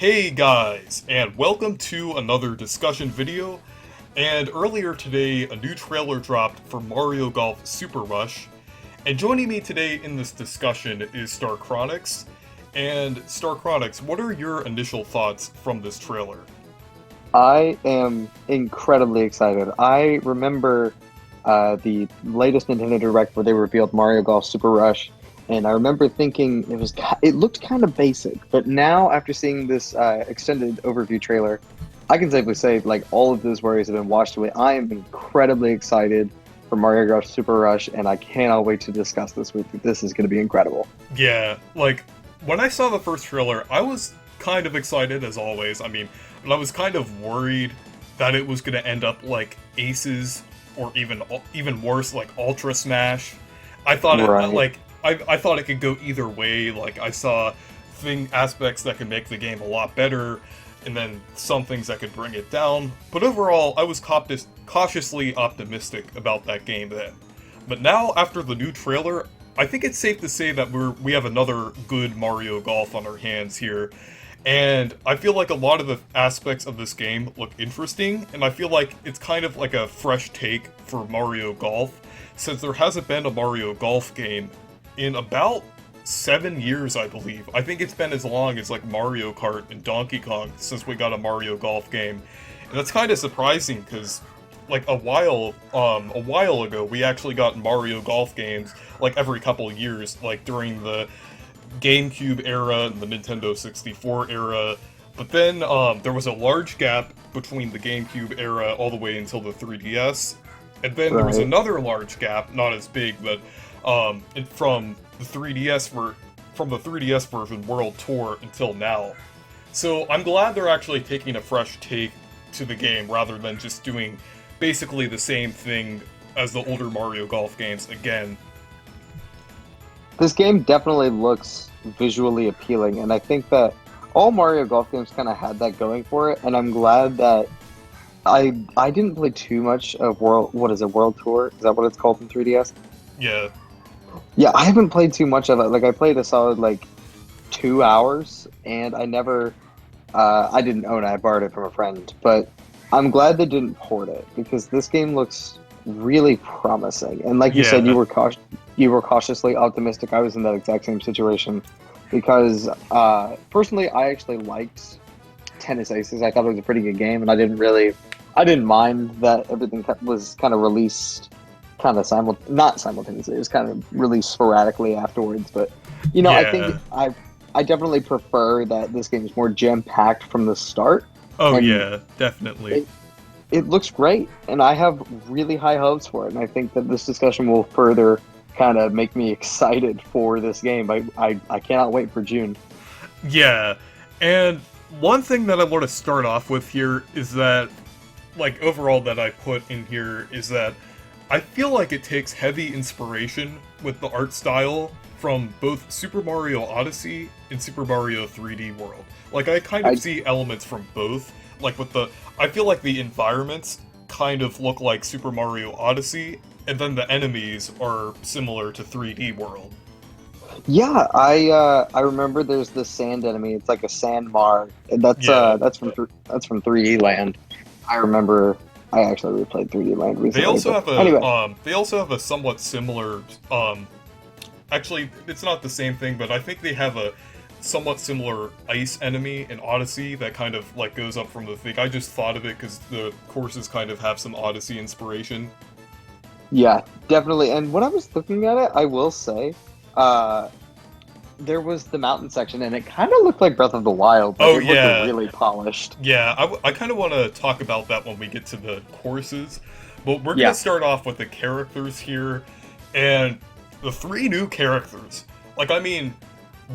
Hey guys, and welcome to another discussion video. And earlier today, a new trailer dropped for Mario Golf Super Rush. And joining me today in this discussion is Starcronix. And Starcronix, what are your initial thoughts from this trailer? I am incredibly excited. I remember the latest Nintendo Direct where they revealed Mario Golf Super Rush, and I remember thinking it looked kind of basic. But now, after seeing this extended overview trailer, I can safely say like all of those worries have been washed away. I am incredibly excited for Mario Golf Super Rush, and I cannot wait to discuss this with you. This is going to be incredible. Yeah, like, when I saw the first trailer, I was kind of excited as always. But I was kind of worried that it was going to end up like Aces or even worse, like Ultra Smash. I thought Right. I thought it could go either way. Like I saw aspects that could make the game a lot better, and then some things that could bring it down. But overall, I was cautiously optimistic about that game then. But now, after the new trailer, I think it's safe to say that we have another good Mario Golf on our hands here. And I feel like a lot of the aspects of this game look interesting, and I feel like it's kind of like a fresh take for Mario Golf, since there hasn't been a Mario Golf game in about 7 years, I believe. I think it's been as long as like Mario Kart and Donkey Kong since we got a Mario Golf game. And that's kind of surprising, because like a while ago, we actually got Mario Golf games like every couple of years, like during the GameCube era and the Nintendo 64 era, but then there was a large gap between the GameCube era all the way until the 3DS, and then there was Right. another large gap, not as big, but from the 3DS version World Tour until now. So I'm glad they're actually taking a fresh take to the game rather than just doing basically the same thing as the older Mario Golf games again. This game definitely looks visually appealing, and I think that all Mario Golf games kind of had that going for it. And I'm glad that I didn't play too much of World Tour? Is that what it's called in 3DS? Yeah. Yeah, I haven't played too much of it. Like I played a solid like 2 hours, and I didn't own it. I borrowed it from a friend, but I'm glad they didn't port it because this game looks really promising. And like you said, Yeah. you were cautiously optimistic. I was in that exact same situation because personally, I actually liked Tennis Aces. I thought it was a pretty good game, and I didn't mind that everything was kind of released kind of not simultaneously. It was kind of released sporadically afterwards. But I Yeah. think I definitely prefer that this game is more jam packed from the start, Oh and yeah, definitely. it, it looks great, and I have really high hopes for it. And I think that this discussion will further kind of make me excited for this game. I cannot wait for June. Yeah. And one thing that I want to start off with here is that, like, overall that I put in here is that I feel like it takes heavy inspiration with the art style from both Super Mario Odyssey and Super Mario 3D World. Like, I kind of I see elements from both. Like, I feel like the environments kind of look like Super Mario Odyssey, and then the enemies are similar to 3D World. Yeah, I remember there's this sand enemy. It's like a sandmar. And Yeah. that's from 3D Land. I remember I actually replayed 3D Land They recently, also but have anyway. a somewhat similar actually it's not the same thing, but I think they have a somewhat similar ice enemy in Odyssey that kind of like goes up from the thing. I just thought of it because the courses kind of have some Odyssey inspiration. Yeah, definitely. And when I was looking at it, I will say, uh, there was the mountain section, and it kind of looked like Breath of the Wild. Like Oh it looked yeah, really polished. yeah. I kind of want to talk about that when we get to the courses, but we're gonna Yeah, start off with the characters here, and the three new characters. Like,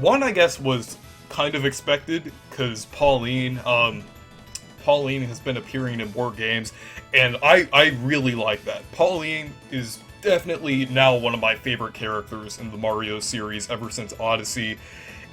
one I guess was kind of expected because Pauline has been appearing in more games, and I really like that. Pauline is definitely now one of my favorite characters in the Mario series ever since Odyssey,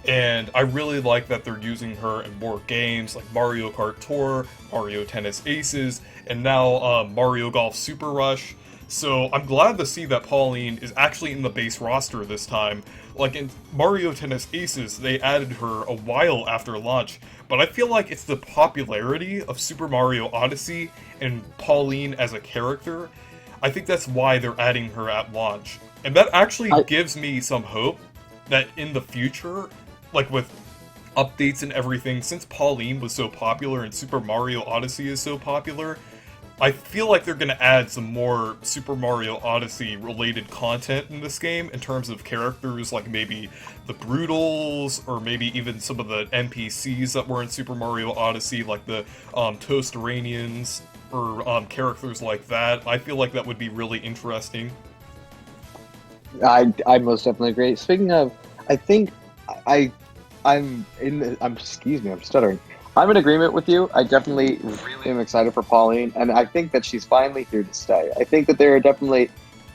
and I really like that they're using her in more games like Mario Kart Tour, Mario Tennis Aces, and now Mario Golf Super Rush. So I'm glad to see that Pauline is actually in the base roster this time. Like in Mario Tennis Aces, they added her a while after launch, but I feel like it's the popularity of Super Mario Odyssey and Pauline as a character. I think that's why they're adding her at launch. And that actually gives me some hope that in the future, like with updates and everything, since Pauline was so popular and Super Mario Odyssey is so popular, I feel like they're going to add some more Super Mario Odyssey related content in this game in terms of characters like maybe the Broodals or maybe even some of the NPCs that were in Super Mario Odyssey like the Toasteranians or characters like that. I feel like that would be really interesting. I most definitely agree. Speaking of, I think excuse me, I'm stuttering. I'm in agreement with you. I definitely really am excited for Pauline, and I think that she's finally here to stay. I think that there are definitely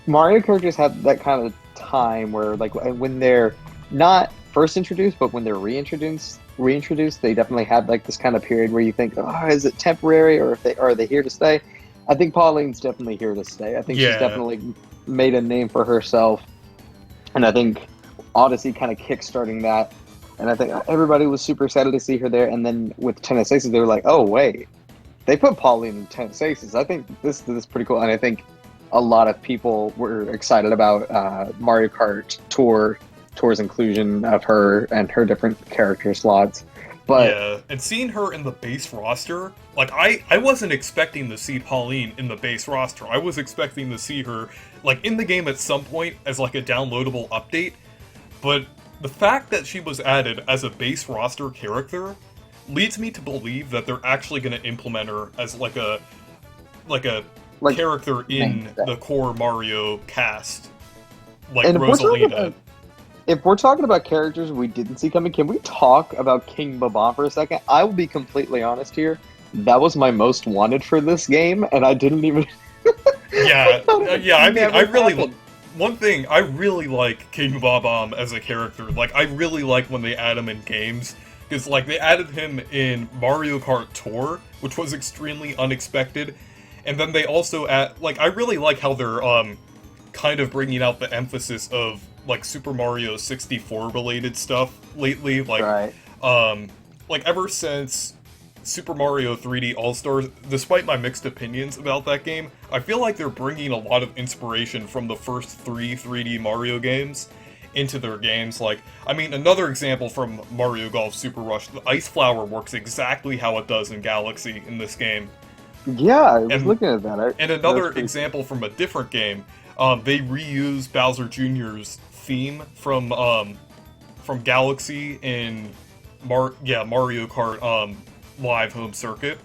Mario characters have that kind of time where, like, when they're not first introduced, but when they're reintroduced, they definitely have like this kind of period where you think, oh, is it temporary, or are they here to stay? I think Pauline's definitely here to stay. I think she's definitely made a name for herself, and I think Odyssey kind of kickstarting that. And I think everybody was super excited to see her there. And then with Tennis Aces, they were like, oh, wait. They put Pauline in Tennis Aces. I think this is pretty cool. And I think a lot of people were excited about Mario Kart Tour's inclusion of her and her different character slots. But yeah, and seeing her in the base roster, like, I wasn't expecting to see Pauline in the base roster. I was expecting to see her, like, in the game at some point as, like, a downloadable update. But the fact that she was added as a base roster character leads me to believe that they're actually going to implement her as like a character in the core Mario cast, like Rosalina. If we're talking about characters we didn't see coming, can we talk about King Bob-omb for a second? I will be completely honest here. That was my most wanted for this game, and I didn't even. Yeah. I mean, I really. One thing, I really like King Bob-omb as a character. Like, I really like when they add him in games. Because, like, they added him in Mario Kart Tour, which was extremely unexpected. And then they also add... Like, I really like how they're, kind of bringing out the emphasis of, like, Super Mario 64 related stuff lately. Like, like, ever since Super Mario 3D All-Stars, despite my mixed opinions about that game, I feel like they're bringing a lot of inspiration from the first 3 3D Mario games into their games. Like, I mean, another example from Mario Golf Super Rush, the Ice Flower works exactly how it does in Galaxy in this game. Yeah, I was looking at that. And another example from a different game, they reused Bowser Jr.'s theme from Galaxy in Mario Kart Live Home Circuit,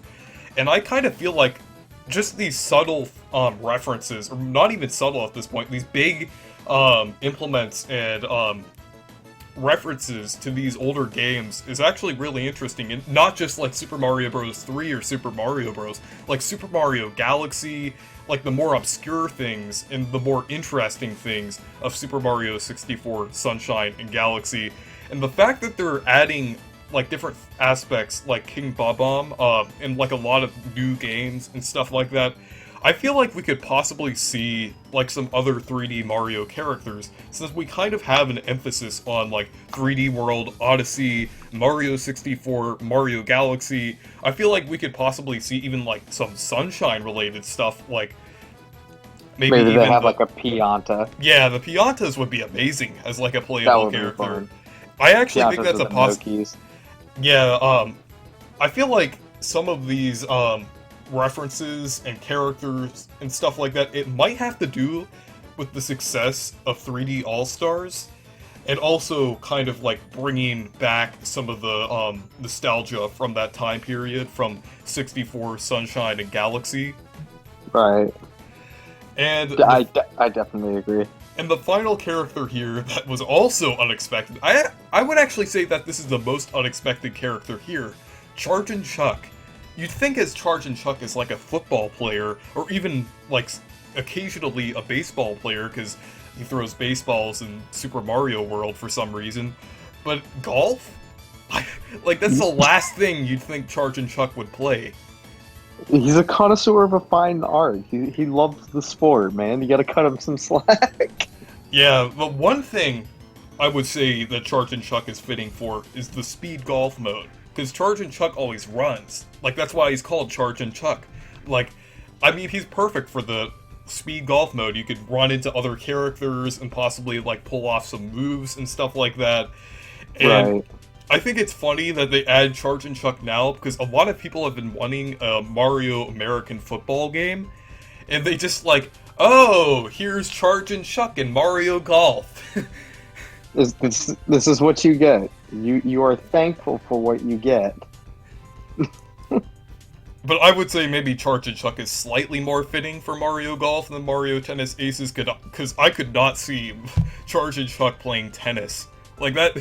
and I kind of feel like just these subtle references, or not even subtle at this point, these big implements and references to these older games is actually really interesting, and not just like Super Mario Bros. 3 or Super Mario Bros. Like Super Mario Galaxy, like the more obscure things and the more interesting things of Super Mario 64, Sunshine, and Galaxy, and the fact that they're adding like different aspects like King Bob-omb and like a lot of new games and stuff like that, I feel like we could possibly see like some other 3D Mario characters, since we kind of have an emphasis on like 3D World, Odyssey, Mario 64, Mario Galaxy. I feel like we could possibly see even like some Sunshine related stuff, like maybe even they have like a Pianta. Yeah, the Piantas would be amazing as like a playable character. I actually think that's a possibility. Yeah, I feel like some of these references and characters and stuff like that, it might have to do with the success of 3D All-Stars, and also kind of like bringing back some of the nostalgia from that time period, from 64, Sunshine, and Galaxy. Right. And I definitely agree. And the final character here that was also unexpected, I would actually say that this is the most unexpected character here, Chargin' Chuck. You'd think as Chargin' Chuck is like a football player, or even like occasionally a baseball player, because he throws baseballs in Super Mario World for some reason, but golf? Like, that's the last thing you'd think Chargin' Chuck would play. He's a connoisseur of a fine art. He loves the sport, man. You gotta cut him some slack. Yeah, but one thing I would say that Charge and Chuck is fitting for is the speed golf mode. Because Charge and Chuck always runs. Like, that's why he's called Charge and Chuck. Like, I mean, he's perfect for the speed golf mode. You could run into other characters and possibly, like, pull off some moves and stuff like that. And Right. I think it's funny that they add Charge and Chuck now, because a lot of people have been wanting a Mario American football game. And they just, like, oh, here's Charge and Chuck in Mario Golf. This is what you get. You are thankful for what you get. But I would say maybe Charge and Chuck is slightly more fitting for Mario Golf than Mario Tennis Aces, because I could not see Charge and Chuck playing tennis. Like that...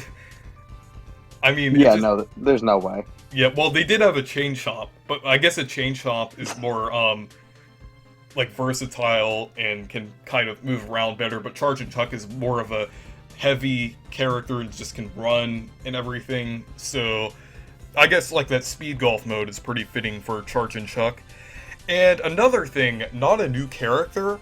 I mean... Yeah, no, there's no way. Yeah, well, they did have a Chain Chomp, but I guess a Chain Chomp is more, like, versatile and can kind of move around better, but Charge and Chuck is more of a heavy character and just can run and everything, so I guess, like, that speed golf mode is pretty fitting for Charge and Chuck. And another thing, not a new character,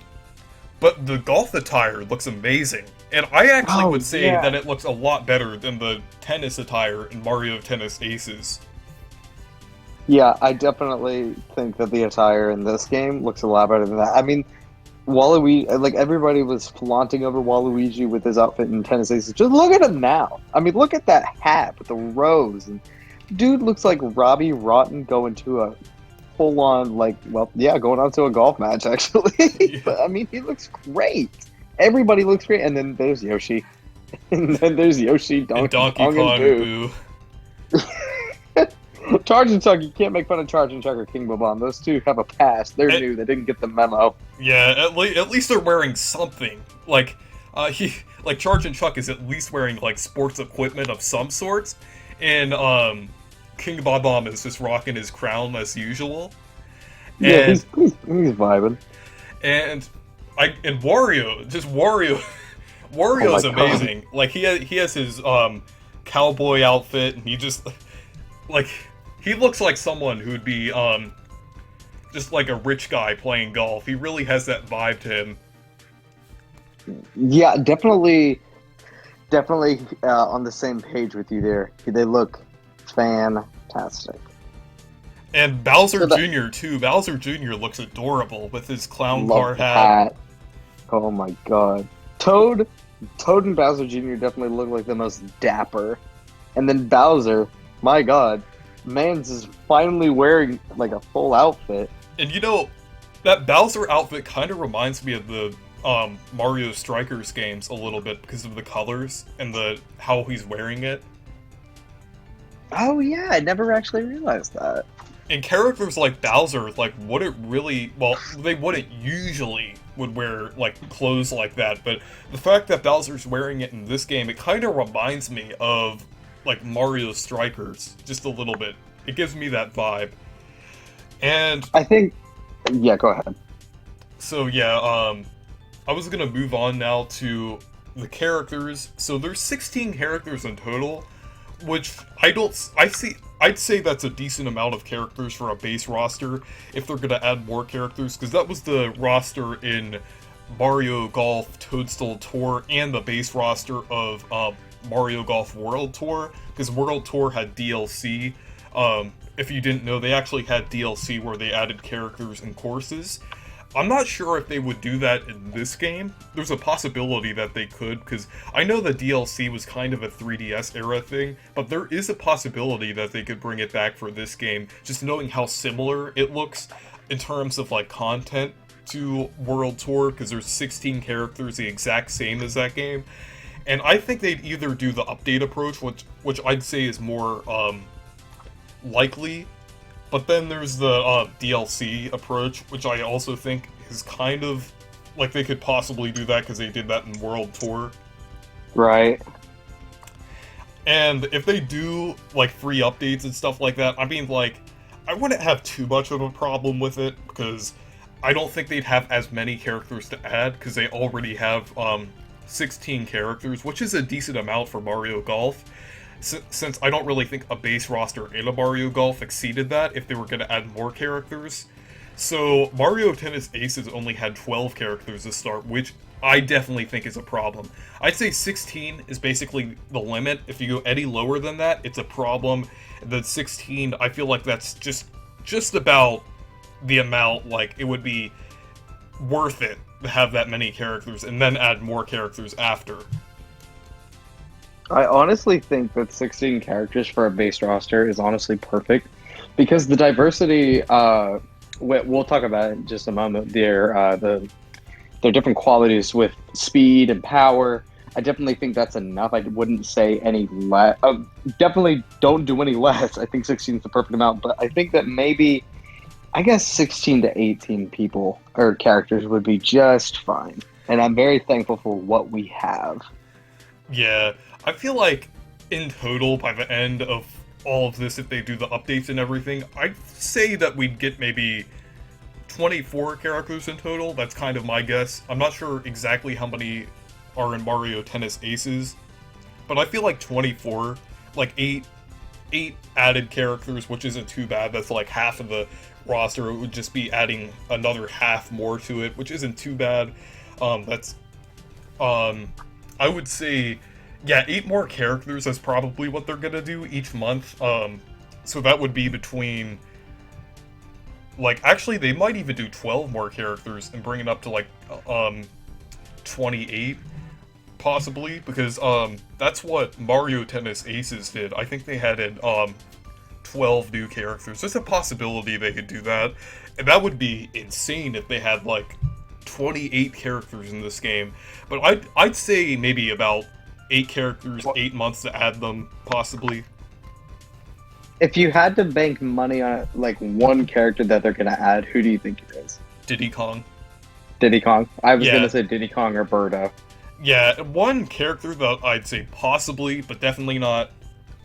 but the golf attire looks amazing. And I actually would say that it looks a lot better than the tennis attire in Mario Tennis Aces. Yeah, I definitely think that the attire in this game looks a lot better than that. I mean, Waluigi, like everybody was flaunting over Waluigi with his outfit in Tennis Aces. Just look at him now. I mean, look at that hat with the rose. And dude looks like Robbie Rotten going to a full-on, like, well, yeah, going on to a golf match, actually. Yeah. But, I mean, he looks great. Everybody looks great. And then there's Yoshi. And then there's Yoshi, And Donkey Kong and Boo. Charge and Chuck, you can't make fun of Charge and Chuck or King Bob-omb. Those two have a past. They're new. They didn't get the memo. Yeah, at least they're wearing something. Like, Charge and Chuck is at least wearing, like, sports equipment of some sorts. And, King Bob-omb is just rocking his crown as usual. Yeah, And, he's vibing. and Wario, Wario's Oh my God. amazing. Like, he has his, cowboy outfit, and he just, like, he looks like someone who'd be, just like a rich guy playing golf. He really has that vibe to him. Yeah, definitely on the same page with you there. They look fantastic. And Bowser So that- Jr. too. Bowser Jr. looks adorable with his clown Love car the hat. Oh my God. Toad and Bowser Jr. definitely look like the most dapper. And then Bowser, my God, man's is finally wearing like a full outfit. And you know, that Bowser outfit kind of reminds me of the Mario Strikers games a little bit because of the colors and how he's wearing it. Oh yeah, I never actually realized that. And characters like Bowser, like, wouldn't really, well, they wouldn't usually would wear, like, clothes like that, but the fact that Bowser's wearing it in this game, it kind of reminds me of, like, Mario Strikers, just a little bit. It gives me that vibe. And, I think, yeah, go ahead. so yeah, I was gonna move on now to the characters. So there's 16 characters in total, which I'd say that's a decent amount of characters for a base roster if they're gonna add more characters, because that was the roster in Mario Golf Toadstool Tour and the base roster of Mario Golf World Tour, because World Tour had DLC. If you didn't know, they actually had DLC where they added characters and courses. I'm not sure if they would do that in this game. There's a possibility that they could, because I know the DLC was kind of a 3DS era thing, but there is a possibility that they could bring it back for this game, just knowing how similar it looks in terms of, like, content to World Tour, because there's 16 characters the exact same as that game. And I think they'd either do the update approach, which I'd say is more likely, but then there's the DLC approach, which I also think is kind of like they could possibly do that because they did that in World Tour. Right. And if they do, like, free updates and stuff like that, I mean, like, I wouldn't have too much of a problem with it, because I don't think they'd have as many characters to add, because they already have 16 characters, which is a decent amount for Mario Golf. since I don't really think a base roster in a Mario Golf exceeded that if they were going to add more characters. So Mario Tennis Aces only had 12 characters to start, which I definitely think is a problem. I'd say 16 is basically the limit. If you go any lower than that, it's a problem. The 16, I feel like that's just about the amount, like, it would be worth it to have that many characters and then add more characters after. I honestly think that 16 characters for a base roster is honestly perfect because the diversity, we'll talk about it in just a moment, their different qualities with speed and power. I definitely think that's enough. I wouldn't say any less. Definitely don't do any less. I think 16 is the perfect amount, but I think that maybe, I guess 16 to 18 people or characters would be just fine. And I'm very thankful for what we have. Yeah, I feel like in total, by the end of all of this, if they do the updates and everything, I'd say that we'd get maybe 24 characters in total. That's kind of my guess. I'm not sure exactly how many are in Mario Tennis Aces, but I feel like 24, like eight added characters, which isn't too bad. That's like half of the roster. It would just be adding another half more to it, which isn't too bad. I would say, yeah, 8 more characters is probably what they're gonna do each month. So that would be between, like, actually they might even do 12 more characters and bring it up to like 28 possibly, because that's what Mario Tennis Aces did. I think they had 12 new characters. There's a possibility they could do that, and that would be insane if they had like 28 characters in this game. But I'd say maybe about 8 characters, 8 months to add them, possibly. If you had to bank money on like one character that they're gonna add, who do you think it is? Diddy Kong. Diddy Kong. I was Yeah. gonna say Diddy Kong or Birdo. Yeah, one character that I'd say possibly, but definitely not.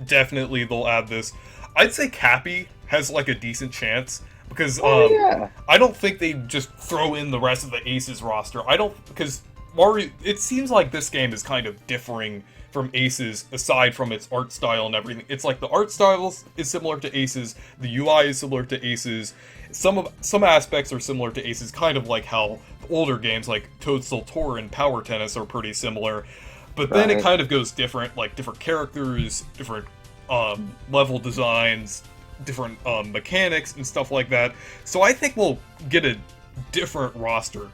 Definitely they'll add this. I'd say Cappy has like a decent chance, because Yeah. I don't think they just throw in the rest of the Aces roster. Because Mario, it seems like this game is kind of differing from Aces, aside from its art style and everything. It's like the art style is similar to Aces, the UI is similar to Aces, some aspects are similar to Aces, kind of like how older games like Toadstool Tour and Power Tennis are pretty similar. But then it Right. kind of goes different, like different characters, different level designs, different mechanics and stuff like that. So I think we'll get a different roster,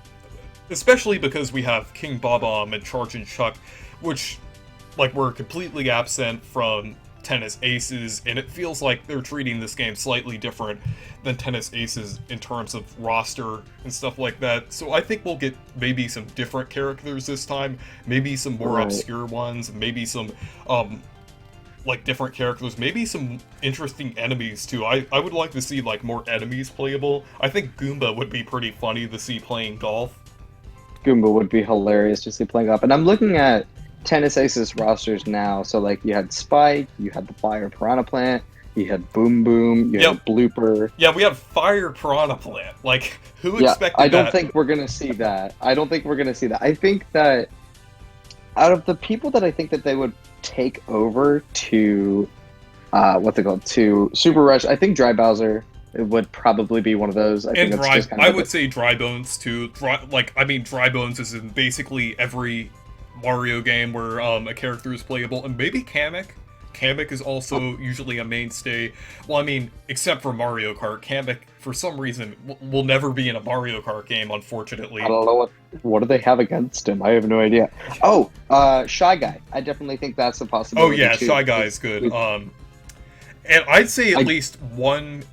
especially because we have King Bob-omb and Charge and Chuck, which, like, were completely absent from Tennis Aces, and it feels like they're treating this game slightly different than Tennis Aces in terms of roster and stuff like that. So I think we'll get maybe some different characters this time, maybe some more Right. obscure ones, maybe some like different characters, maybe some interesting enemies too. I would like to see like more enemies playable. I think Goomba would be pretty funny to see playing golf. Goomba would be hilarious to see playing up. And I'm looking at Tennis Aces rosters now. So like you had Spike, you had the Fire Piranha Plant, you had Boom Boom, you had Blooper. Yeah, we have Fire Piranha Plant. Like, who Yeah, expected I don't that? think we're gonna see that. I don't think we're gonna see that. I think that out of the people that I think that they would take over to what's it called, to Super Rush, I think Dry Bowser would probably be one of those. I think And that's Dry, just kind I of would say Dry Bones too. Dry Bones is in basically every Mario game where a character is playable, and maybe Kamek. Kamek is also usually a mainstay. Well, I mean, except for Mario Kart, Kamek for some reason will never be in a Mario Kart game, unfortunately. I don't know what do they have against him. I have no idea. Oh, Shy Guy. I definitely think that's a Oh possibility. yeah, too. Shy Guy is good. And I'd say at least one.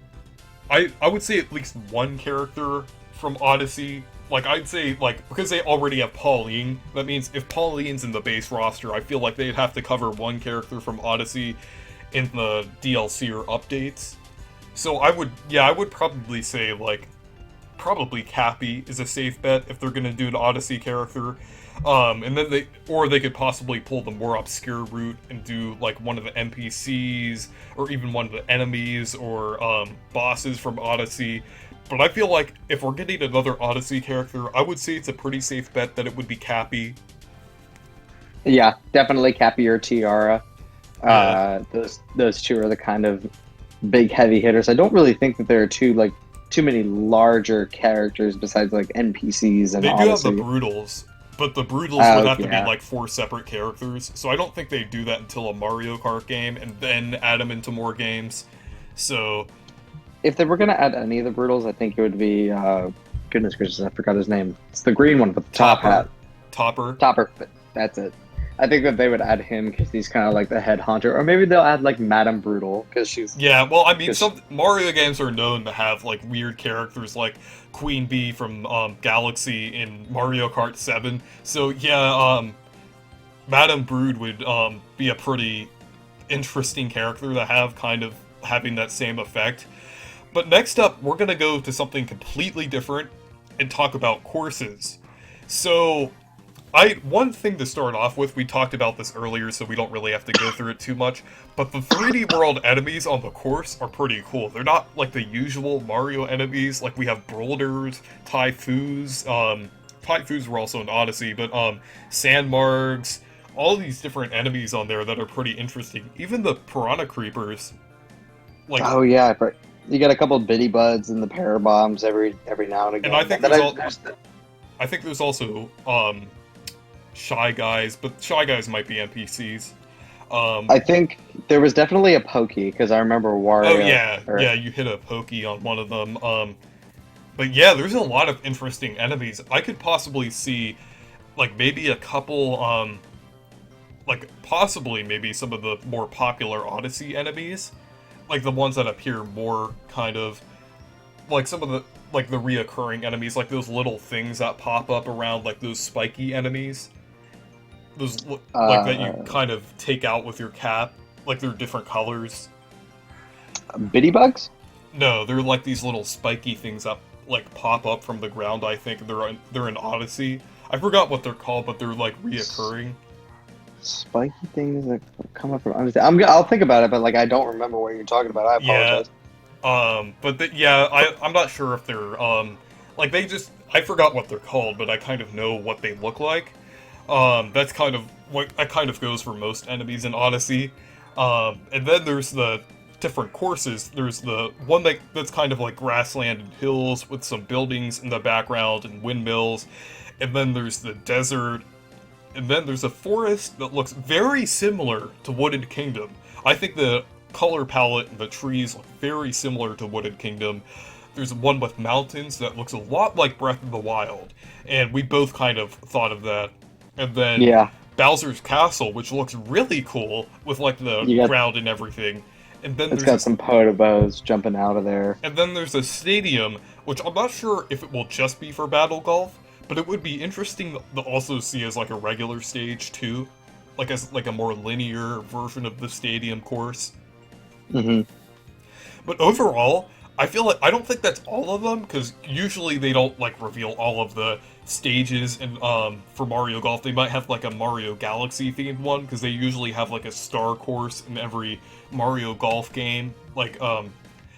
I would say at least one character from Odyssey. Like, I'd say, like, because they already have Pauline, that means if Pauline's in the base roster, I feel like they'd have to cover one character from Odyssey in the DLC or updates. So I would probably say, like, probably Cappy is a safe bet if they're gonna do an Odyssey character. And then they could possibly pull the more obscure route and do like one of the NPCs or even one of the enemies or bosses from Odyssey. But I feel like if we're getting another Odyssey character, I would say it's a pretty safe bet that it would be Cappy. Yeah, definitely Cappy or Tiara. Yeah. Those two are the kind of big heavy hitters. I don't really think that there are too many larger characters besides like NPCs and They do have the Odyssey. Brutals, but the Brutals would Oh have to be yeah. like 4 separate characters, so I don't think they do that until a Mario Kart game and then add them into more games. So, If they were gonna add any of the Brutals, I think it would be goodness gracious, I forgot his name. It's the green one with the top hat. Topper. Topper. Topper. That's it. I think that they would add him because he's kind of like the head honcho, or maybe they'll add like Madame Brutal because she's. Yeah, well, I mean, Cause, some Mario games are known to have like weird characters, like Queen Bee from Galaxy in Mario Kart 7. So yeah, Madame Brood would be a pretty interesting character to have, kind of having that same effect. But next up, we're gonna go to something completely different and talk about courses. So, one thing to start off with, we talked about this earlier, so we don't really have to go through it too much. But the 3D world enemies on the course are pretty cool. They're not like the usual Mario enemies. Like we have boulders, Typhoos. Typhoos were also in Odyssey, but Sandmargs. All these different enemies on there that are pretty interesting. Even the piranha creepers, like, oh yeah, but you get a couple of bitty buds and the para bombs every now and again. and I think Then I think there's also Shy Guys, but Shy Guys might be NPCs. I think there was definitely a Pokey because I remember Wario. Oh yeah, yeah, you hit a Pokey on one of them. But yeah, there's a lot of interesting enemies. I could possibly see, like maybe a couple, like possibly maybe some of the more popular Odyssey enemies, like the ones that appear more kind of, like some of the like the reoccurring enemies, like those little things that pop up around, like those spiky enemies. Those like that you kind of take out with your cap, like they're different colors. Bitty bugs. No, they're like these little spiky things that like pop up from the ground. I think they're in Odyssey. I forgot what they're called, but they're like reoccurring. Spiky things that come up from. I'll think about it, but like I don't remember what you're talking about. I apologize. I'm not sure if they're like they just I forgot what they're called, but I kind of know what they look like. That's kind of what that kind of goes for most enemies in Odyssey. And then there's the different courses. There's the one that's kind of like grassland and hills with some buildings in the background and windmills. And then there's the desert. And then there's a forest that looks very similar to Wooded Kingdom. I think the color palette and the trees look very similar to Wooded Kingdom. There's one with mountains that looks a lot like Breath of the Wild. And we both kind of thought of that. And then Yeah. Bowser's Castle, which looks really cool with like the ground and everything. And then It's got some Podobos jumping out of there. and then there's a stadium, which I'm not sure if it will just be for Battle Golf, but it would be interesting to also see as like a regular stage too, like as like a more linear version of the stadium course. Hmm. But overall, I feel like I don't think that's all of them because usually they don't like reveal all of the stages. And for Mario Golf, they might have like a Mario Galaxy themed one because they usually have like a star course in every Mario Golf game. Like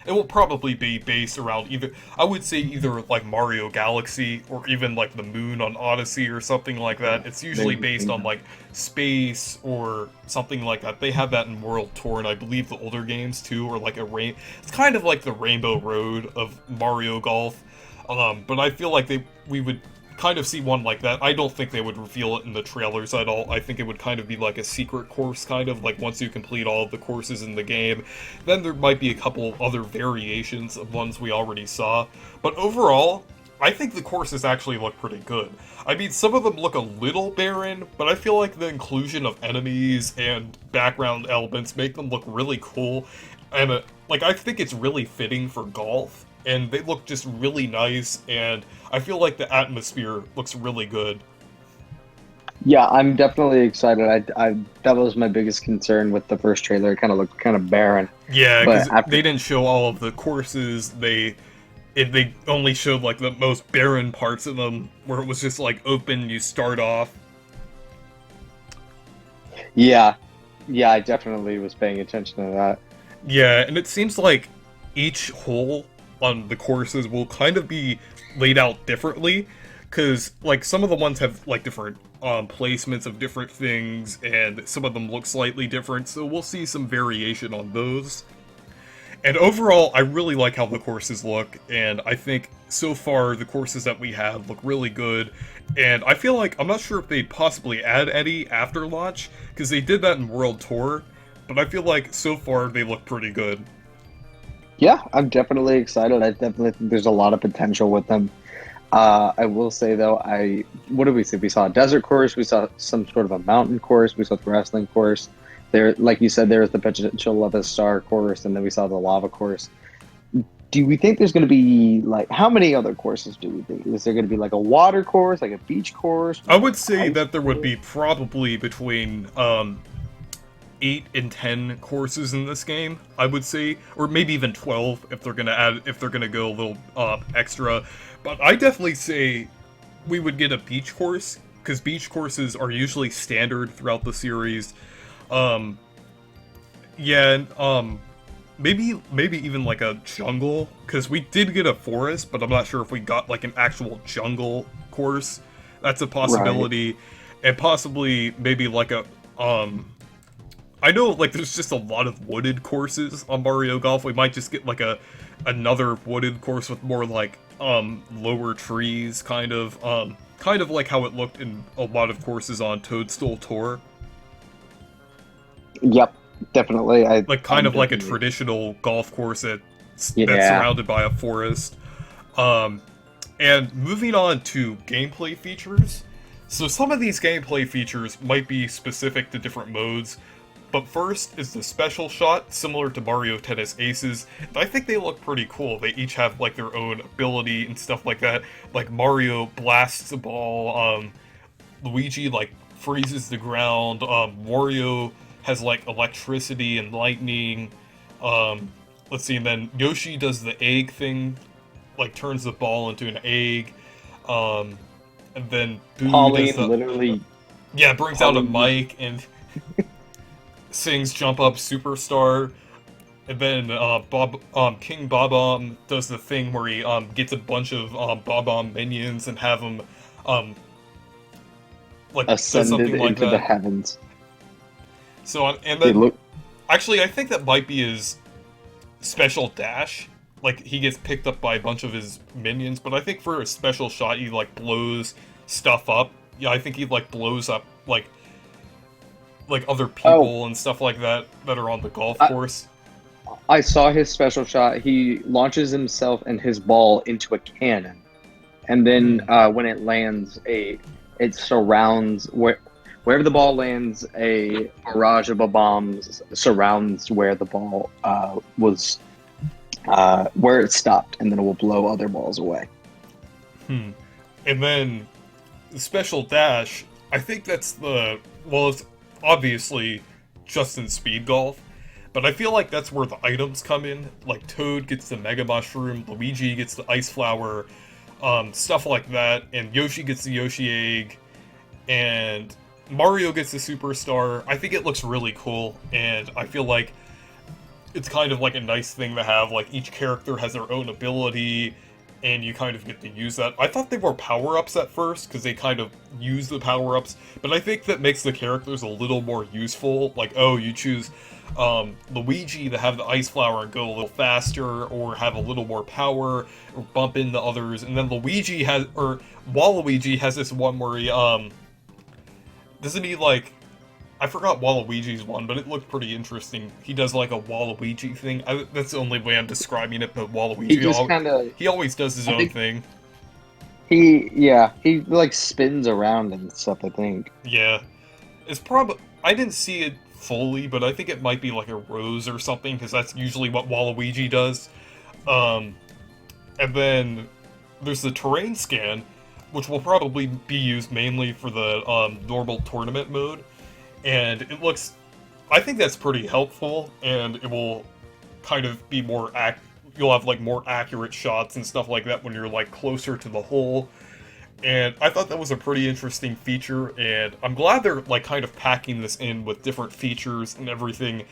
it will probably be based around either I would say either like Mario Galaxy or even like the moon on Odyssey or something like that. It's usually based on like space or something like that. They have that in World Tour, and I believe the older games too, or like it's kind of like the Rainbow Road of Mario Golf. But I feel like we would kind of see one like that. I don't think they would reveal it in the trailers at all. I think it would kind of be like a secret course, kind of like once you complete all of the courses in the game. Then there might be a couple other variations of ones we already saw. But overall, I think the courses actually look pretty good. I mean, some of them look a little barren, but I feel like the inclusion of enemies and background elements make them look really cool. And like, I think it's really fitting for golf. And they look just really nice, and I feel like the atmosphere looks really good. Yeah, I'm definitely excited. I that was my biggest concern with the first trailer. It kind of looked kind of barren. Yeah, But because after, they didn't show all of the courses. They only showed like the most barren parts of them, where it was just like open. You start off. yeah, yeah, I definitely was paying attention to that. Yeah, and it seems like each hole on the courses will kind of be laid out differently. because like some of the ones have like different placements of different things, and some of them look slightly different, so we'll see some variation on those. And overall, I really like how the courses look, and I think so far the courses that we have look really good. And I feel like, I'm not sure if they'd possibly add Eddie after launch, because they did that in World Tour, but I feel like so far they look pretty good. Yeah, I'm definitely excited. I definitely think there's a lot of potential with them. I will say though, what did we see? We saw a desert course, we saw some sort of a mountain course, we saw the wrestling course. There, like you said, there is the potential of a star course, and then we saw the lava course. Do we think there's going to be like how many other courses do we think? Is there going to be like a water course, like a beach course, I would say ice that there would course? be probably between 8 and 10 courses in this game, I would say, or maybe even 12 if they're gonna add, if they're gonna go a little extra. But I definitely say we would get a beach course, because beach courses are usually standard throughout the series. Um, yeah, and, maybe even like a jungle, because we did get a forest, but I'm not sure if we got like an actual jungle course. That's a Right. possibility, and possibly maybe like a I know, like, there's just a lot of wooded courses on Mario Golf. We might just get, like, another wooded course with more, like, lower trees, kind of like how it looked in a lot of courses on Toadstool Tour. Yep, definitely. Like, kind I'm of like a definitely. traditional golf course that's Yeah. surrounded by a forest. Um, and moving on to gameplay features. So some of these gameplay features might be specific to different modes, but first is the special shot, similar to Mario Tennis Aces. I think they look pretty cool. They each have like their own ability and stuff like that. Like Mario blasts the ball, Luigi like freezes the ground, Wario has like electricity and lightning. Um, let's see, and then Yoshi does the egg thing, like turns the ball into an egg. Um, and then Boo does Pauline the literally. yeah, brings out a Pauline. mic and sings "Jump Up Superstar." And then King Bob-omb does the thing where he gets a bunch of Bob-omb minions and have them um, like does Ascended something like into the that. heavens. So and They then look. actually I think that might be his special dash. Like he gets picked up by a bunch of his minions, but I think for a special shot he like blows stuff up. Yeah, I think he like blows up like other Oh, people and stuff like that that are on the golf I, course. I saw his special shot. He launches himself and his ball into a cannon, and then Hmm. when it lands, it surrounds wherever the ball lands. A barrage of bombs surrounds where the ball was, where it stopped, and then it will blow other balls away. Hmm. And then the special dash, I think that's well, it's obviously just in speed golf, but I feel like that's where the items come in. Like Toad gets the Mega Mushroom, Luigi gets the Ice Flower, stuff like that, and Yoshi gets the Yoshi Egg, and Mario gets the Superstar. I think it looks really cool, and I feel like it's kind of like a nice thing to have. Like each character has their own ability, and you kind of get to use that. I thought they were power ups at first because they kind of use the power ups, but I think that makes the characters a little more useful. Like, oh, you choose Luigi to have the ice flower and go a little faster, or have a little more power, or bump into others, and then Luigi has, or Waluigi has this one where he doesn't he like I forgot Waluigi's one, but it looked pretty interesting. He does like a Waluigi thing. That's the only way I'm describing it, but He just kind of, he always does his I own think thing. he like spins around and stuff. I think. Yeah. It's probably... I didn't see it fully, but I think it might be like a rose or something, because that's usually what Waluigi does. Um, and then there's the terrain scan, which will probably be used mainly for the normal tournament mode. And it looks... I think that's pretty helpful, and it will kind of be more you'll have like more accurate shots and stuff like that when you're like closer to the hole. And I thought that was a pretty interesting feature, and I'm glad they're like kind of packing this in with different features and everything.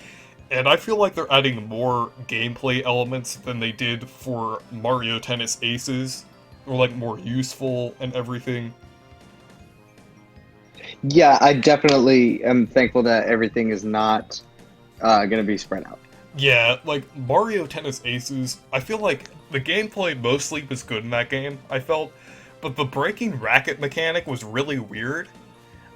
And I feel like they're adding more gameplay elements than they did for Mario Tennis Aces, or like more useful and everything. Yeah, I definitely am thankful that everything is not going to be spread out. Yeah, like Mario Tennis Aces, I feel like the gameplay mostly was good in that game, I felt, but the breaking racket mechanic was really weird.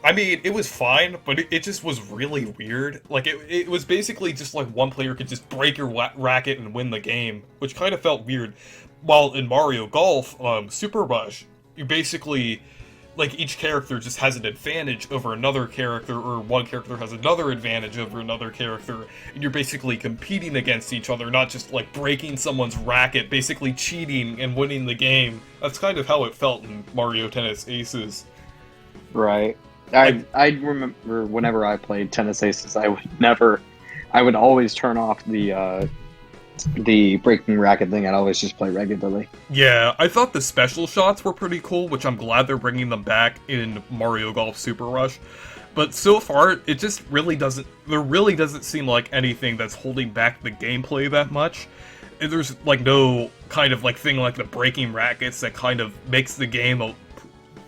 I mean, it was fine, but it just was really weird. Like, it was basically just like one player could just break your racket and win the game, which kind of felt weird. While in Mario Golf, Super Rush, you basically, like, each character just has an advantage over another character, or one character has another advantage over another character, and you're basically competing against each other, not just, like, breaking someone's racket, basically cheating and winning the game. That's kind of how it felt in Mario Tennis Aces. Right. I remember whenever I played Tennis Aces, I would always turn off the breaking racket thing. I'd always just play regularly. Yeah, I thought the special shots were pretty cool, which I'm glad they're bringing them back in Mario Golf Super Rush. But so far, it just really doesn't... There really doesn't seem like anything that's holding back the gameplay that much. And there's, like, no kind of, like, thing like the breaking rackets that kind of makes the game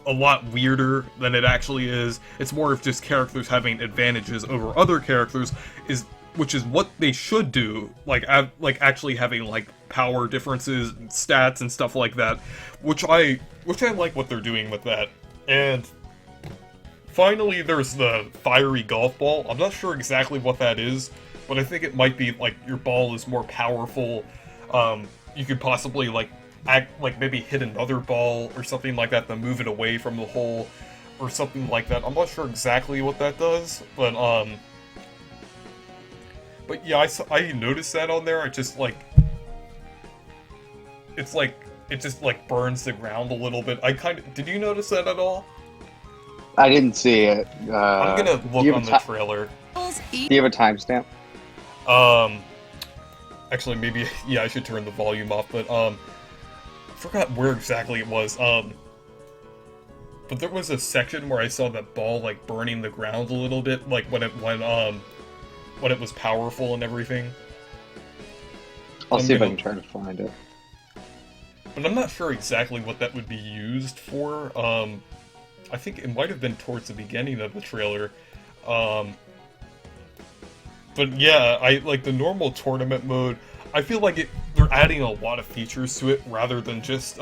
a lot weirder than it actually is. It's more of just characters having advantages over other characters, which is what they should do, like actually having like power differences and stats and stuff like that, which I like what they're doing with that. And finally, there's the fiery golf ball. I'm not sure exactly what that is, but I think it might be like your ball is more powerful. You could possibly like maybe hit another ball or something like that to move it away from the hole or something like that. I'm not sure exactly what that does, but yeah, I noticed that on there. It just like it just like burns the ground a little bit. Did you notice that at all? I didn't see it. I'm gonna look on the trailer. Do you have a timestamp? Actually, maybe yeah, I should turn the volume off. But I forgot where exactly it was. But there was a section where I saw that ball like burning the ground a little bit, like when it was powerful and everything. I'll see if I can try to find it. But I'm not sure exactly what that would be used for. I think it might have been towards the beginning of the trailer. But yeah, I like the normal tournament mode. I feel like they're adding a lot of features to it rather than just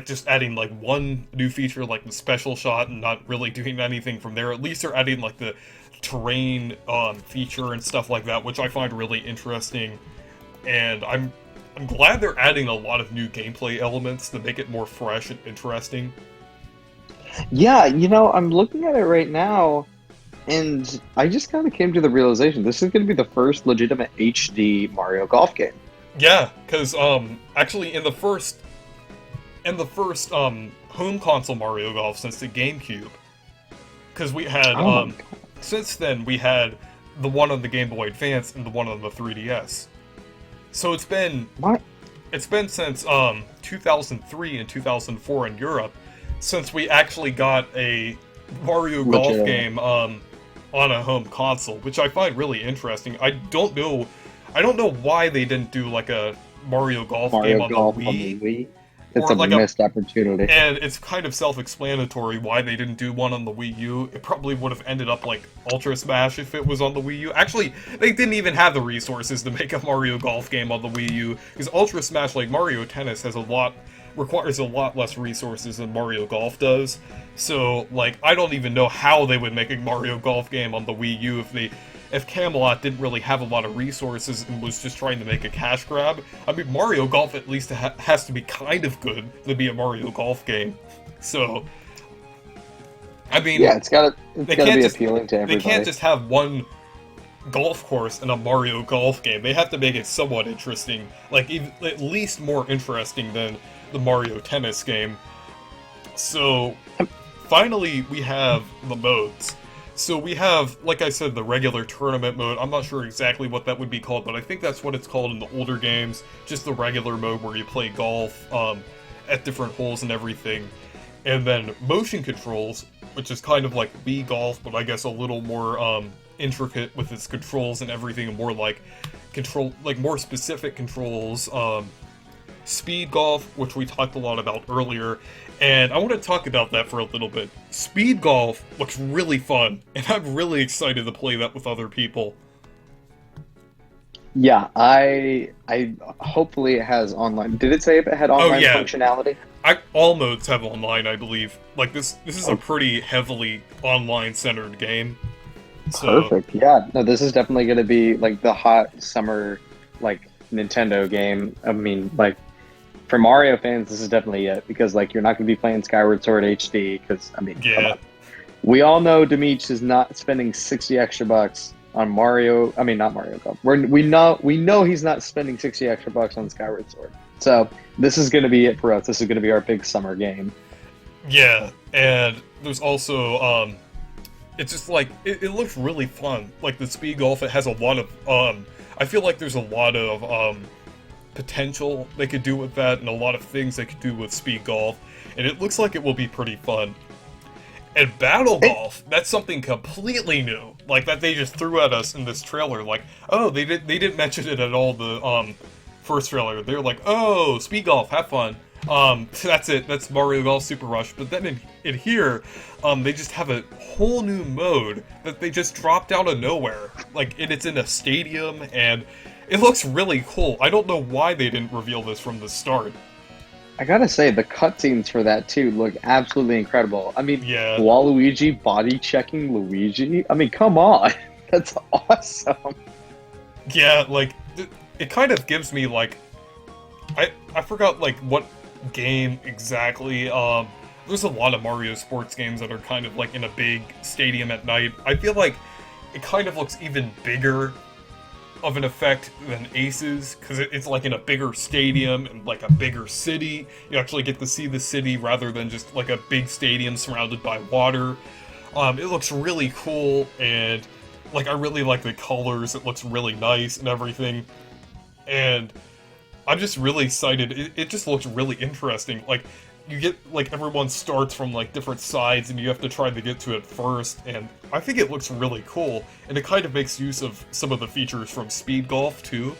just adding like one new feature like the special shot and not really doing anything from there. At least they're adding like the terrain feature and stuff like that, which I find really interesting. And I'm glad they're adding a lot of new gameplay elements to make it more fresh and interesting. Yeah, I'm looking at it right now, and I just kind of came to the realization this is going to be the first legitimate HD Mario Golf game. Yeah, because actually in the first home console Mario Golf since the GameCube, because we had since then we had the one on the Game Boy Advance and the one on the 3DS. So it's been since 2003 and 2004 in Europe since we actually got a Mario Golf game on a home console, which I find really interesting. I don't know why they didn't do like a Mario Golf game on the Wii. It's a missed opportunity. And it's kind of self-explanatory why they didn't do one on the Wii U. It probably would have ended up like Ultra Smash if it was on the Wii U. Actually, they didn't even have the resources to make a Mario Golf game on the Wii U, because Ultra Smash, like Mario Tennis, requires a lot less resources than Mario Golf does. So, like, I don't even know how they would make a Mario Golf game on the Wii U if Camelot didn't really have a lot of resources and was just trying to make a cash grab. I mean, Mario Golf at least has to be kind of good to be a Mario Golf game. So, I mean... Yeah, it's gotta be appealing to everybody. They can't just have one golf course in a Mario Golf game. They have to make it somewhat interesting. Like, at least more interesting than the Mario Tennis game. So, finally, we have the modes. So we have, like I said, the regular tournament mode. I'm not sure exactly what that would be called, but I think that's what it's called in the older games. Just the regular mode where you play golf at different holes and everything. And then motion controls, which is kind of like Wii Golf, but I guess a little more intricate with its controls and everything, and more like more specific controls. Speed Golf, which we talked a lot about earlier, and I want to talk about that for a little bit. Speed Golf looks really fun, and I'm really excited to play that with other people. Yeah, I hopefully it has online. Did it say if it had Oh online yeah, functionality? all modes have online, I believe. Like this is a pretty heavily online centered game. So Perfect. Yeah. No, this is definitely going to be like the hot summer, like Nintendo game. I mean, like for Mario fans, this is definitely it because like you're not going to be playing Skyward Sword HD because I mean, come yeah, on. We all know Dimitri is not spending 60 extra bucks on Mario. I mean, not Mario Golf. We know he's not spending 60 extra bucks on Skyward Sword. So this is going to be it for us. This is going to be our big summer game. yeah, and there's also it's just like it looks really fun. Like the speed golf, it has a lot of I feel like there's a lot of potential they could do with that, and a lot of things they could do with speed golf, and it looks like it will be pretty fun. And battle golf, that's something completely new, like that they just threw at us in this trailer. Like, oh, they didn't mention it at all. The first trailer, they were like, oh, speed golf, have fun. That's it. That's Mario Golf Super Rush. But then in here, they just have a whole new mode that they just dropped out of nowhere. Like, and it's in a stadium, and it looks really cool. I don't know why they didn't reveal this from the start. I gotta say, the cutscenes for that too look absolutely incredible. I mean, Yeah. Waluigi body checking Luigi. I mean, come on, that's awesome. Yeah, like it kind of gives me like I forgot like what game exactly. There's a lot of Mario sports games that are kind of like in a big stadium at night. I feel like it kind of looks even bigger of an effect than Aces because it's like in a bigger stadium and like a bigger city. You actually get to see the city rather than just like a big stadium surrounded by water. It looks really cool, and like I really like the colors. It looks really nice and everything, and I'm just really excited. It just looks really interesting. Like you get like everyone starts from like different sides, and you have to try to get to it first. And I think it looks really cool, and it kind of makes use of some of the features from Speed Golf too.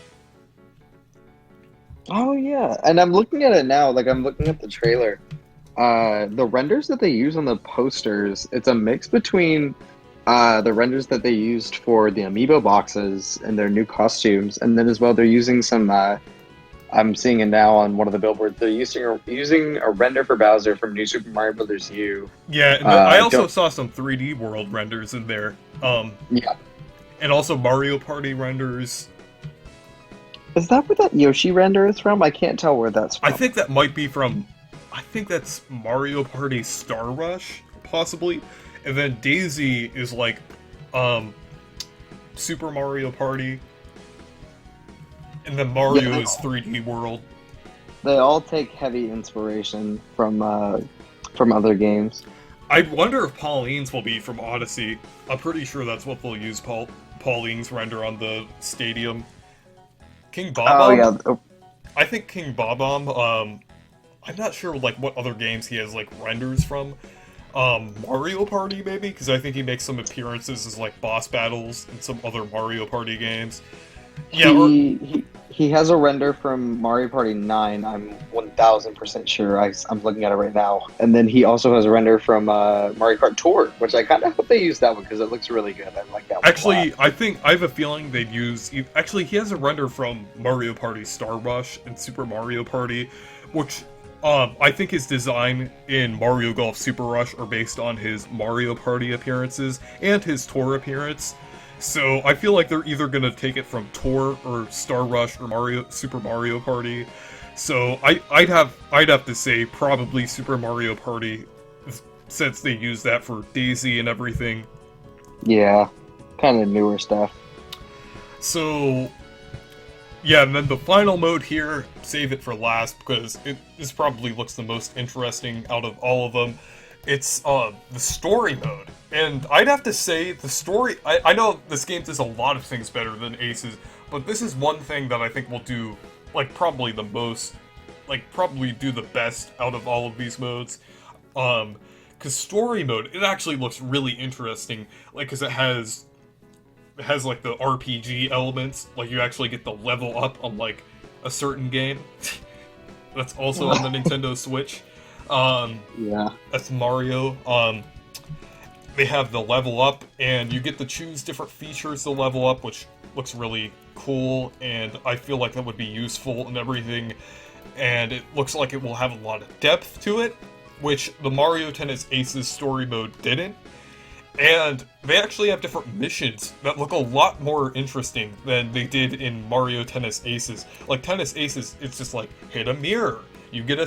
Oh yeah, and I'm looking at it now. Like I'm looking at the trailer. The renders that they use on the posters, it's a mix between the renders that they used for the amiibo boxes and their new costumes, and then as well they're using some. I'm seeing it now on one of the billboards. They're using a render for Bowser from New Super Mario Bros. U. Yeah, and I also saw some 3D world renders in there. Yeah. And also Mario Party renders. Is that where that Yoshi render is from? I can't tell where that's from. I think that might be from. I think that's Mario Party Star Rush, possibly. And then Daisy is like, Super Mario Party. And then Mario is 3D World. They all take heavy inspiration from other games. I wonder if Pauline's will be from Odyssey. I'm pretty sure that's what they'll use Pauline's render on the stadium. King Bob-omb? Oh yeah. I think King Bob-omb, I'm not sure like what other games he has like renders from. Mario Party maybe? Because I think he makes some appearances as like boss battles in some other Mario Party games. Yeah, He has a render from Mario Party 9. I'm 1000% sure. I'm looking at it right now. And then he also has a render from Mario Kart Tour, which I kind of hope they use that one because it looks really good. I like that one. Actually, I have a feeling they'd use. Actually, he has a render from Mario Party Star Rush and Super Mario Party, which I think his design in Mario Golf Super Rush are based on his Mario Party appearances and his Tour appearance. So I feel like they're either gonna take it from Tour or Star Rush or Super Mario Party. So I'd have to say probably Super Mario Party, since they use that for Daisy and everything. Yeah, kind of newer stuff. So yeah, and then the final mode here, save it for last because this probably looks the most interesting out of all of them. It's the story mode. And I'd have to say, the story... I know this game does a lot of things better than Aces, but this is one thing that I think will do, like, probably the most... Like, probably do the best out of all of these modes. Because story mode, it actually looks really interesting. Like, because it has, like, the RPG elements. Like, you actually get the level up on, like, a certain game. That's also on the Nintendo Switch. Yeah. That's Mario. They have the level up, and you get to choose different features to level up, which looks really cool, and I feel like that would be useful and everything. And it looks like it will have a lot of depth to it, which the Mario Tennis Aces story mode didn't. And they actually have different missions that look a lot more interesting than they did in Mario Tennis Aces. Like Tennis Aces, it's just like hit a mirror, you get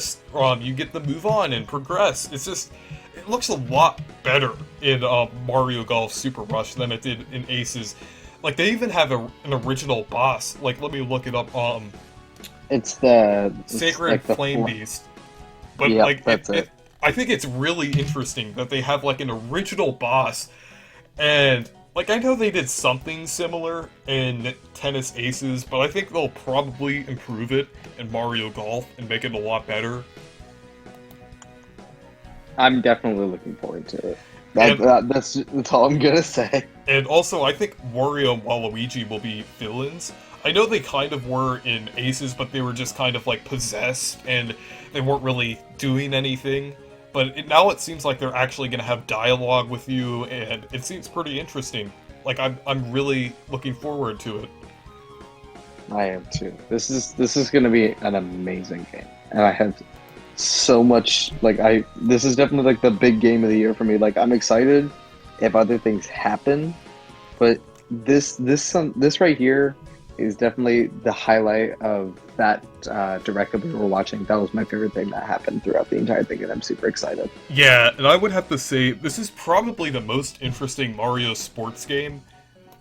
you get to move on and progress. It's just, it looks a lot better in Mario Golf Super Rush than it did in Aces. Like they even have an original boss. Like let me look it up. It's the Sacred like the Flame Beast. But Yep, like that's it. I think it's really interesting that they have like an original boss, and like I know they did something similar in Tennis Aces, but I think they'll probably improve it in Mario Golf and make it a lot better. I'm definitely looking forward to it. And- That's all I'm gonna say. And also, I think Wario and Waluigi will be villains. I know they kind of were in Aces, but they were just kind of like possessed, and they weren't really doing anything. But now it seems like they're actually going to have dialogue with you, and it seems pretty interesting. Like I'm really looking forward to it. I am too. This is gonna be an amazing game, and I have so much this is definitely like the big game of the year for me. Like I'm excited if other things happen, but this right here is definitely the highlight of that direct that we were watching. That was my favorite thing that happened throughout the entire thing, and I'm super excited. Yeah, and I would have to say this is probably the most interesting Mario sports game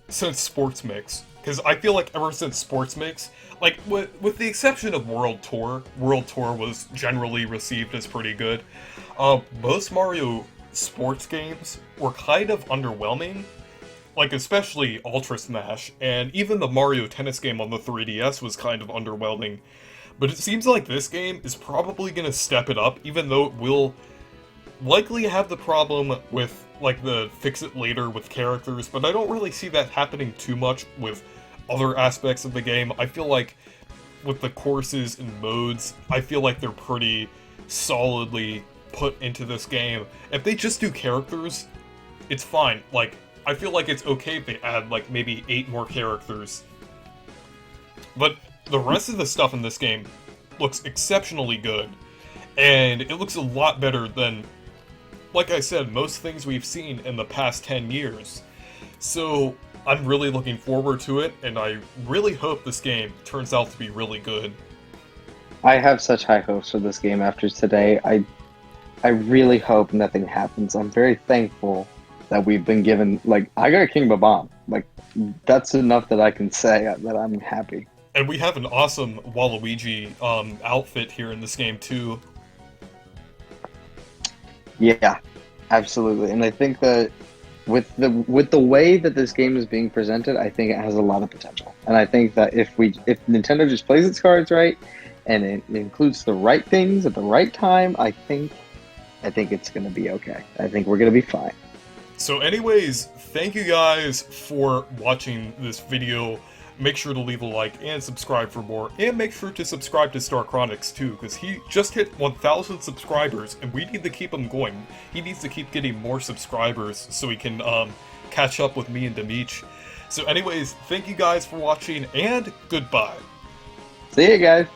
since Sports Mix. Because I feel like ever since Sports Mix, like with the exception of World Tour was generally received as pretty good. Most Mario sports games were kind of underwhelming. Like, especially Ultra Smash, and even the Mario Tennis game on the 3DS was kind of underwhelming. But it seems like this game is probably going to step it up, even though it will likely have the problem with, like, the fix it later with characters, but I don't really see that happening too much with other aspects of the game. I feel like with the courses and modes, I feel like they're pretty solidly put into this game. If they just do characters, it's fine. Like, I feel like it's okay if they add, like, maybe 8 more characters. But the rest of the stuff in this game looks exceptionally good. And it looks a lot better than, like I said, most things we've seen in the past 10 years. So, I'm really looking forward to it, and I really hope this game turns out to be really good. I have such high hopes for this game after today. I really hope nothing happens. I'm very thankful that we've been given, like, I got a King Bob-omb. Like, that's enough that I can say that I'm happy. And we have an awesome Waluigi outfit here in this game too. Yeah, absolutely. And I think that with the way that this game is being presented, I think it has a lot of potential. And I think that if Nintendo just plays its cards right and it includes the right things at the right time, I think it's going to be okay. I think we're going to be fine. So anyways, thank you guys for watching this video. Make sure to leave a like and subscribe for more, and make sure to subscribe to Starcronix too, because he just hit 1,000 subscribers, and we need to keep him going. He needs to keep getting more subscribers so he can catch up with me and Demeech. So anyways, thank you guys for watching, and goodbye. See you guys.